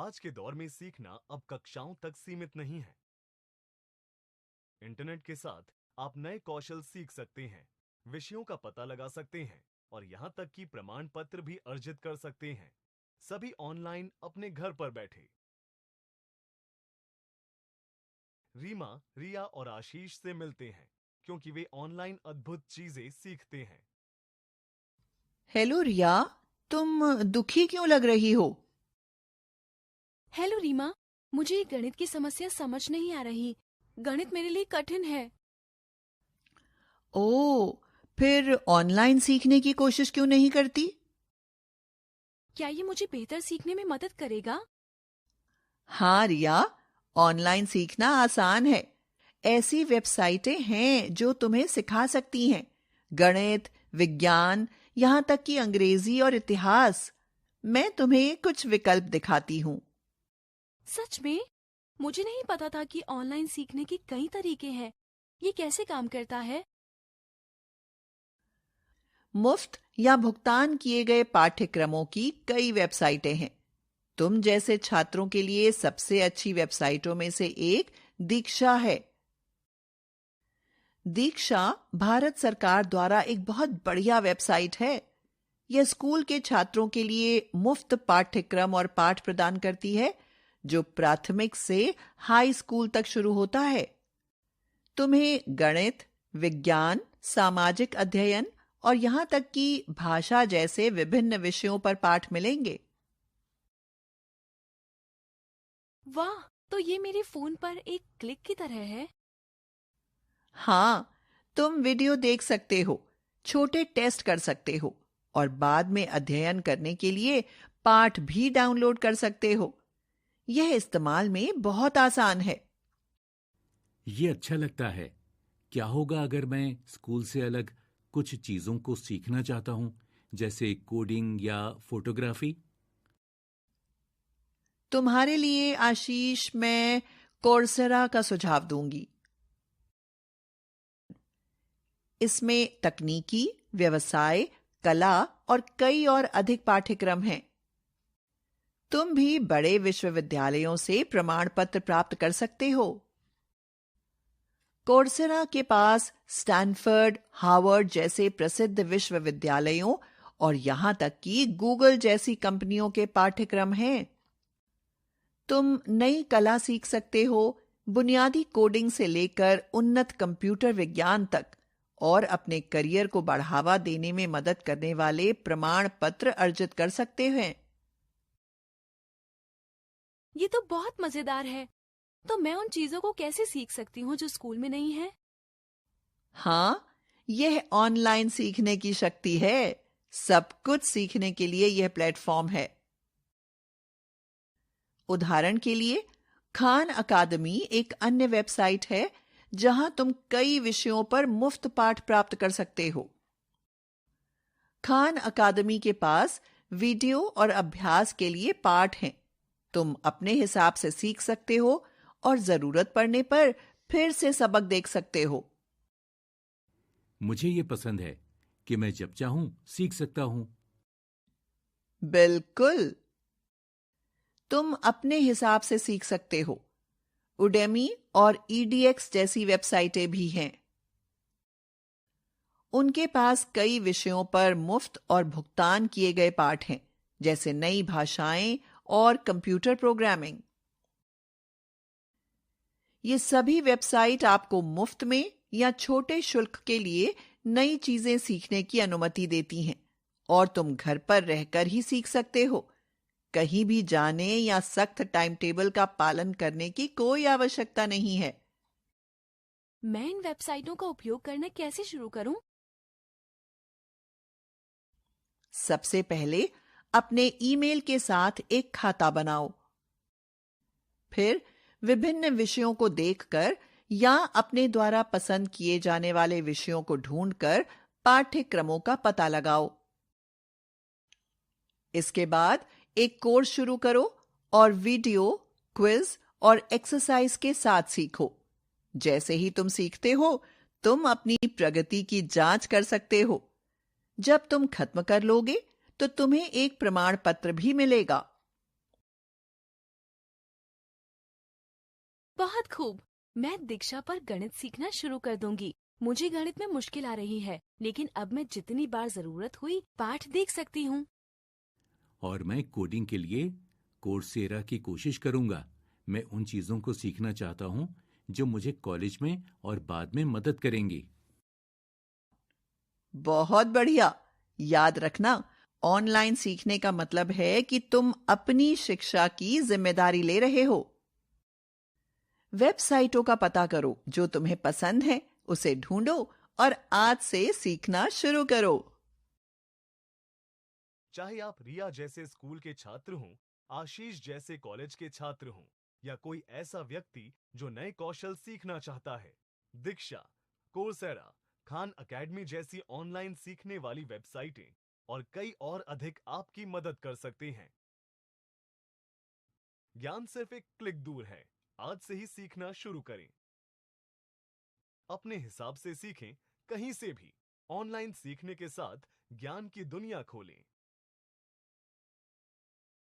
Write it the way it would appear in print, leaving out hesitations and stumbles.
आज के दौर में सीखना अब कक्षाओं तक सीमित नहीं है। इंटरनेट के साथ आप नए कौशल सीख सकते हैं, विषयों का पता लगा सकते हैं और यहाँ तक कि प्रमाण पत्र भी अर्जित कर सकते हैं, सभी ऑनलाइन अपने घर पर बैठे। रीमा, रिया और आशीष से मिलते हैं क्योंकि वे ऑनलाइन अद्भुत चीजें सीखते हैं। हेलो रिया, तुम दुखी क्यों लग रही हो? हेलो रीमा, मुझे ये गणित की समस्या समझ नहीं आ रही। गणित मेरे लिए कठिन है। ओह, फिर ऑनलाइन सीखने की कोशिश क्यों नहीं करती? क्या ये मुझे बेहतर सीखने में मदद करेगा? हाँ रिया, ऑनलाइन सीखना आसान है। ऐसी वेबसाइटें हैं जो तुम्हें सिखा सकती हैं। गणित, विज्ञान, यहाँ तक कि अंग्रेजी और इतिहास। मैं तुम्हें कुछ विकल्प दिखाती हूँ। सच में? मुझे नहीं पता था कि ऑनलाइन सीखने के कई तरीके हैं। ये कैसे काम करता है? मुफ्त या भुगतान किए गए पाठ्यक्रमों की कई वेबसाइटें हैं। तुम जैसे छात्रों के लिए सबसे अच्छी वेबसाइटों में से एक दीक्षा है। दीक्षा भारत सरकार द्वारा एक बहुत बढ़िया वेबसाइट है। यह स्कूल के छात्रों के लिए मुफ्त पाठ्यक्रम और पाठ प्रदान करती है, जो प्राथमिक से हाई स्कूल तक शुरू होता है। तुम्हें गणित, विज्ञान, सामाजिक अध्ययन और यहाँ तक कि भाषा जैसे विभिन्न विषयों पर पाठ मिलेंगे। वाह, तो ये मेरे फोन पर एक क्लिक की तरह है। हाँ, तुम वीडियो देख सकते हो, छोटे टेस्ट कर सकते हो और बाद में अध्ययन करने के लिए पाठ भी डाउनलोड कर सकते हो। यह इस्तेमाल में बहुत आसान है। ये अच्छा लगता है। क्या होगा अगर मैं स्कूल से अलग कुछ चीजों को सीखना चाहता हूं, जैसे कोडिंग या फोटोग्राफी? तुम्हारे लिए आशीष, मैं कोर्सेरा का सुझाव दूंगी। इसमें तकनीकी, व्यवसाय, कला और कई और अधिक पाठ्यक्रम हैं। तुम भी बड़े विश्वविद्यालयों से प्रमाण पत्र प्राप्त कर सकते हो। कोर्सेरा के पास स्टैनफोर्ड, हार्वर्ड जैसे प्रसिद्ध विश्वविद्यालयों और यहां तक कि गूगल जैसी कंपनियों के पाठ्यक्रम हैं। तुम नई कला सीख सकते हो, बुनियादी कोडिंग से लेकर उन्नत कंप्यूटर विज्ञान तक, और अपने करियर को बढ़ावा देने में मदद करने वाले प्रमाण पत्र अर्जित कर सकते हैं। ये तो बहुत मजेदार है। तो मैं उन चीजों को कैसे सीख सकती हूँ जो स्कूल में नहीं है? हाँ, यह ऑनलाइन सीखने की शक्ति है। सब कुछ सीखने के लिए यह प्लेटफॉर्म है। उदाहरण के लिए, खान अकादमी एक अन्य वेबसाइट है जहां तुम कई विषयों पर मुफ्त पाठ प्राप्त कर सकते हो। खान अकादमी के पास वीडियो और अभ्यास के लिए पाठ हैं। तुम अपने हिसाब से सीख सकते हो और जरूरत पड़ने पर फिर से सबक देख सकते हो। मुझे ये पसंद है कि मैं जब चाहूं सीख सकता हूं। बिल्कुल, तुम अपने हिसाब से सीख सकते हो। उडेमी और ईडीएक्स जैसी वेबसाइटें भी हैं। उनके पास कई विषयों पर मुफ्त और भुगतान किए गए पाठ हैं, जैसे नई भाषाएं और कंप्यूटर प्रोग्रामिंग। ये सभी वेबसाइट आपको मुफ्त में या छोटे शुल्क के लिए नई चीजें सीखने की अनुमति देती हैं, और तुम घर पर रहकर ही सीख सकते हो। कहीं भी जाने या सख्त टाइम टेबल का पालन करने की कोई आवश्यकता नहीं है। मैं इन वेबसाइटों का उपयोग करना कैसे शुरू करूं? सबसे पहले अपने ईमेल के साथ एक खाता बनाओ। फिर विभिन्न विषयों को देखकर या अपने द्वारा पसंद किए जाने वाले विषयों को ढूंढकर पाठ्यक्रमों का पता लगाओ। इसके बाद एक कोर्स शुरू करो और वीडियो, क्विज और एक्सरसाइज के साथ सीखो। जैसे ही तुम सीखते हो, तुम अपनी प्रगति की जांच कर सकते हो। जब तुम खत्म कर लोगे, तो तुम्हें एक प्रमाण पत्र भी मिलेगा। बहुत खूब। मैं दीक्षा पर गणित सीखना शुरू कर दूंगी। मुझे गणित में मुश्किल आ रही है, लेकिन अब मैं जितनी बार जरूरत हुई पाठ देख सकती हूँ। और मैं कोडिंग के लिए कोर्सेरा की कोशिश करूंगा। मैं उन चीजों को सीखना चाहता हूँ जो मुझे कॉलेज में और बाद में मदद करेंगी। बहुत बढ़िया। याद रखना, ऑनलाइन सीखने का मतलब है कि तुम अपनी शिक्षा की जिम्मेदारी ले रहे हो। वेबसाइटों का पता करो जो तुम्हें पसंद है, उसे ढूंढो और आज से सीखना शुरू करो। चाहे आप रिया जैसे स्कूल के छात्र हों, आशीष जैसे कॉलेज के छात्र हों, या कोई ऐसा व्यक्ति जो नए कौशल सीखना चाहता है, दीक्षा, कोर्सेरा, खान अकेडमी जैसी ऑनलाइन सीखने वाली वेबसाइटें और कई और अधिक आपकी मदद कर सकते हैं। ज्ञान सिर्फ एक क्लिक दूर है। आज से ही सीखना शुरू करें। अपने हिसाब से सीखें, कहीं से भी। ऑनलाइन सीखने के साथ ज्ञान की दुनिया खोलें।